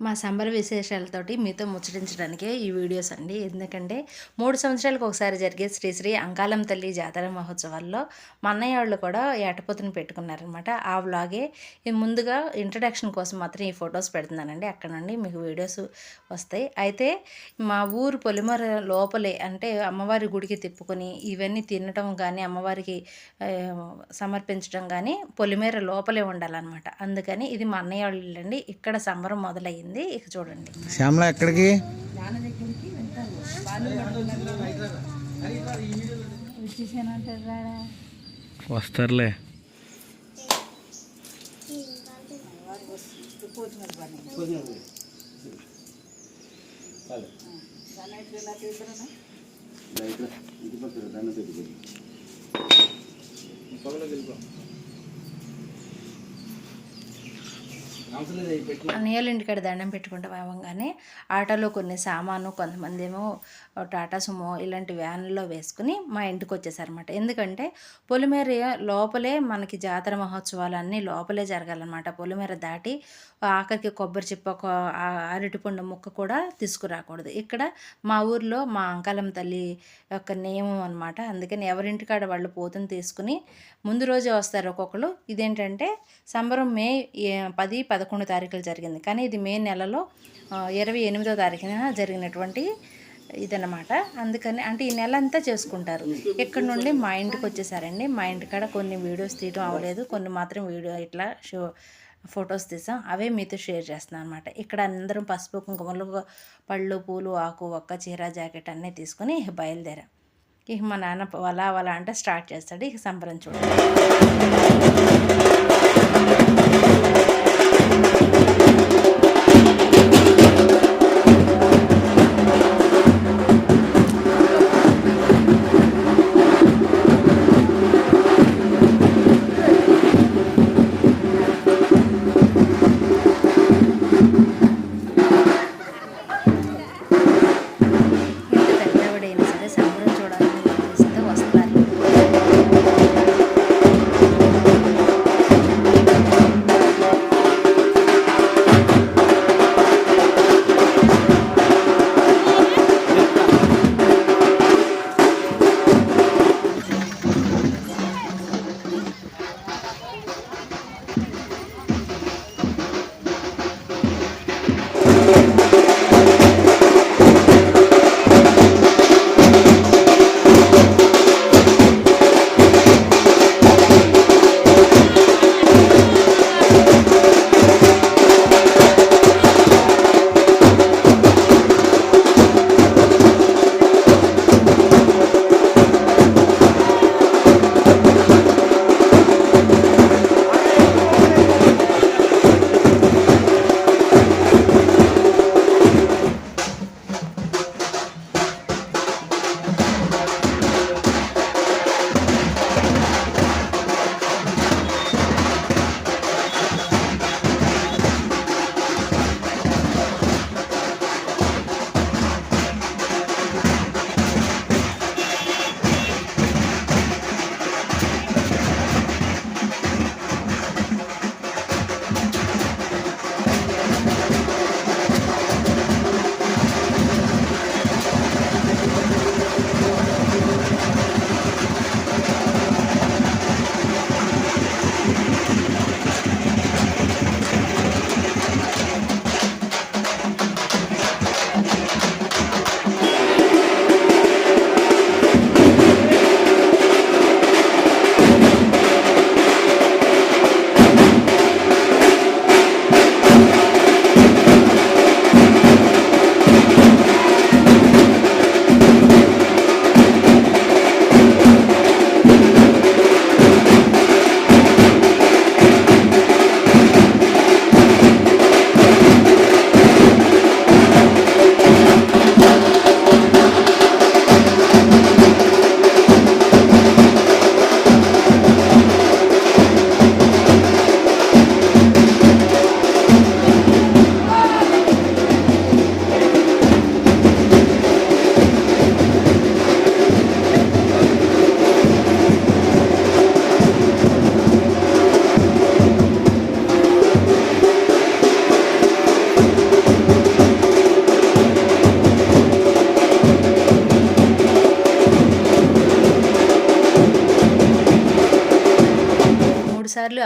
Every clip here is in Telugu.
మా సంబర విశేషాలతోటి మీతో ముచ్చటించడానికే ఈ వీడియోస్ అండి. ఎందుకంటే 3 సంవత్సరాలకు ఒకసారి జరిగే శ్రీ అంకాళమ్మ తల్లి జాతర మహోత్సవాల్లో మా అన్నయ్య వాళ్ళు కూడా ఏటపోతుని పెట్టుకున్నారనమాట. ఆ వ్లాగే ముందుగా ఇంట్రడక్షన్ కోసం మాత్రం ఈ ఫొటోస్ పెడుతున్నానండి. అక్కడ నుండి మీకు వీడియోస్ వస్తాయి. అయితే మా ఊరు పొలిమర లోపలే అంటే అమ్మవారి గుడికి తిప్పుకొని ఇవన్నీ తినటం కానీ అమ్మవారికి సమర్పించడం కానీ పొలిమేర లోపలే ఉండాలన్నమాట. అందుకని ఇది మా అన్నయ్య వాళ్ళ ఇల్లు అండి. ఇక్కడ సంబరం మొదలయ్యింది. ఇక చూడండి. శ్యామల ఎక్కడికి వస్తారులే. అన్నయ్యల ఇంటికాడ దండం పెట్టుకుంటూ అవ్వగానే ఆటోలో కొన్ని సామాను కొంతమంది ఏమో టాటా సుమో ఇలాంటి వ్యాన్లో వేసుకుని మా ఇంటికి వచ్చేసారనమాట. ఎందుకంటే పొలిమేర లోపలే మనకి జాతర మహోత్సవాలు అన్నీ లోపలే జరగాలన్నమాట. పొలిమేర దాటి ఆఖరికి కొబ్బరి చిప్ప అరటిపండు ముక్క కూడా తీసుకురాకూడదు. ఇక్కడ మా ఊర్లో మా అంకాళమ్మ తల్లి యొక్క నియమం అనమాట. అందుకని ఎవరింటికాడ వాళ్ళు పోతుని తీసుకుని ముందు రోజే వస్తారు ఒక్కొక్కరు. ఇదేంటంటే సంబరం మే 10, 11 తారీఖులు జరిగింది. కానీ ఇది మే నెలలో 28వ తారీఖున జరిగినటువంటి ఇదన్నమాట. అందుకని అంటే ఈ నెల అంతా చేసుకుంటారు. ఇక్కడ నుండి మా ఇంటికి వచ్చేసారండి. మా ఇంటికాడ కొన్ని వీడియోస్ తీయడం అవ్వలేదు, కొన్ని మాత్రం వీడియో ఇట్లా ఫొటోస్ తీసాం. అవే మీతో షేర్ చేస్తున్నాను అనమాట. ఇక్కడ అందరం పసుపు కుంకుమలు, పళ్ళు, పూలు, ఆకు, ఒక్క, చీర, జాకెట్ అన్నీ తీసుకుని బయలుదేరాం. ఇక మా నాన్న వలా వలా అంటే స్టార్ట్ చేస్తాడు. ఇక సంబరం చూడండి.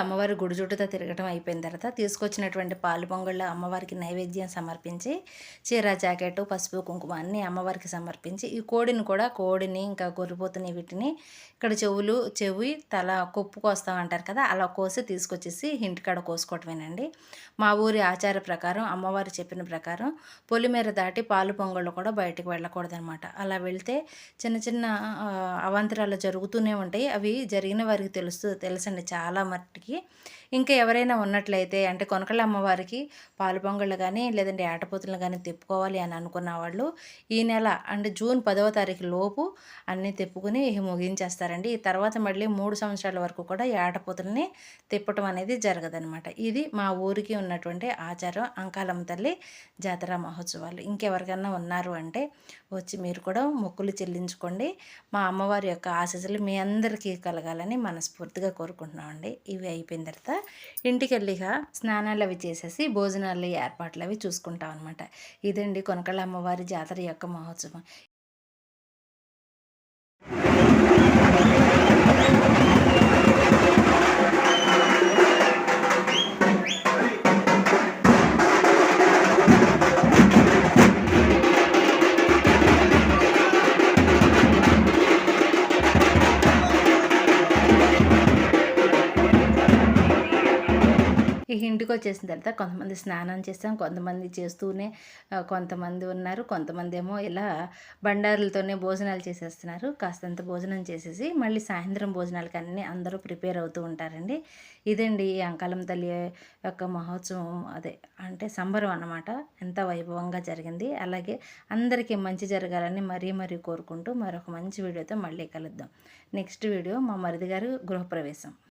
అమ్మవారి గుడి చుట్టూతో తిరగటం అయిపోయిన తర్వాత తీసుకొచ్చినటువంటి పాలు పొంగళ్ళు అమ్మవారికి నైవేద్యం సమర్పించి చీర జాకెట్ పసుపు కుంకుమ అన్నీ అమ్మవారికి సమర్పించి ఈ కోడిని ఇంకా గొర్రెపోతుని వీటిని ఇక్కడ చెవి తల కొప్పు కోస్తామంటారు కదా, అలా కోసి తీసుకొచ్చేసి ఇంటికాడ కోసుకోవటమేనండి. మా ఊరి ఆచార ప్రకారం అమ్మవారు చెప్పిన ప్రకారం పొలిమేర దాటి పాలు పొంగళ్ళు కూడా బయటకు వెళ్ళకూడదనమాట. అలా వెళ్తే చిన్న చిన్న అవాంతరాలు జరుగుతూనే ఉంటాయి. అవి జరిగిన వారికి తెలుసండి చాలా మట్టుకి. ఇంకా ఎవరైనా ఉన్నట్లయితే అంటే కొనకళ్ళ అమ్మవారికి పాలు పొంగళ్ళు కానీ లేదంటే ఏటపోతులు కానీ తిప్పుకోవాలి అని అనుకున్న వాళ్ళు ఈ నెల అంటే జూన్ 10వ తారీఖు లోపు అన్నీ తిప్పుకుని ముగించేస్తారండి. ఈ తర్వాత మళ్ళీ 3 సంవత్సరాల వరకు కూడా ఏటపోతుల్ని తిప్పటం అనేది జరగదనమాట. ఇది మా ఊరికి ఉన్నటువంటి ఆచారం, అంకాలమ్మ తల్లి జాతర మహోత్సవాలు. ఇంకెవరికైనా ఉన్నారు అంటే వచ్చి మీరు కూడా మొక్కులు చెల్లించుకోండి. మా అమ్మవారి యొక్క ఆశీస్సులు మీ అందరికీ కలగాలని మనస్ఫూర్తిగా కోరుకుంటున్నామండి. ఇవి అయిపోయిన తర్వాత ఇంటికి వెళ్ళి స్నానాలు అవి చేసేసి భోజనాలు ఏర్పాట్లు అవి చూసుకుంటాం అనమాట. ఇదండి కొనకళ్ళ అమ్మవారి జాతర యొక్క మహోత్సవం. ఈ ఇంటికి వచ్చేసిన తర్వాత కొంతమంది స్నానం చేస్తాం, కొంతమంది చేస్తూనే కొంతమంది ఉన్నారు, కొంతమంది ఏమో ఇలా బండారులతోనే భోజనాలు చేసేస్తున్నారు. కాస్తంత భోజనం చేసేసి మళ్ళీ సాయంత్రం భోజనాలకి అన్నీ అందరూ ప్రిపేర్ అవుతూ ఉంటారండి. ఇదండి ఈ అంకాలమ్మ తల్లి యొక్క మహోత్సవం, అదే అంటే సంబరం అన్నమాట. ఎంత వైభవంగా జరిగింది. అలాగే అందరికీ మంచి జరగాలని మరీ కోరుకుంటూ మరొక మంచి వీడియోతో మళ్ళీ కలుద్దాం. నెక్స్ట్ వీడియో మా మరిది గారు గృహప్రవేశం.